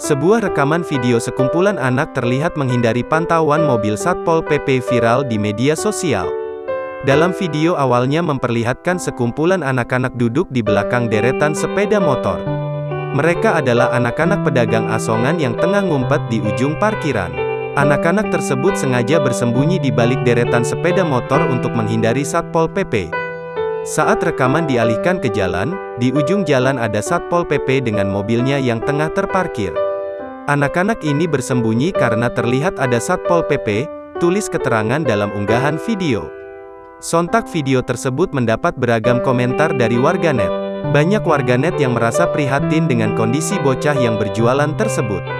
Sebuah rekaman video sekumpulan anak terlihat menghindari pantauan mobil Satpol PP viral di media sosial. Dalam video awalnya memperlihatkan sekumpulan anak-anak duduk di belakang deretan sepeda motor. Mereka adalah anak-anak pedagang asongan yang tengah ngumpet di ujung parkiran. Anak-anak tersebut sengaja bersembunyi di balik deretan sepeda motor untuk menghindari Satpol PP. Saat rekaman dialihkan ke jalan, di ujung jalan ada Satpol PP dengan mobilnya yang tengah terparkir. Anak-anak ini bersembunyi karena terlihat ada Satpol PP, tulis keterangan dalam unggahan video. Sontak video tersebut mendapat beragam komentar dari warganet. Banyak warganet yang merasa prihatin dengan kondisi bocah yang berjualan tersebut.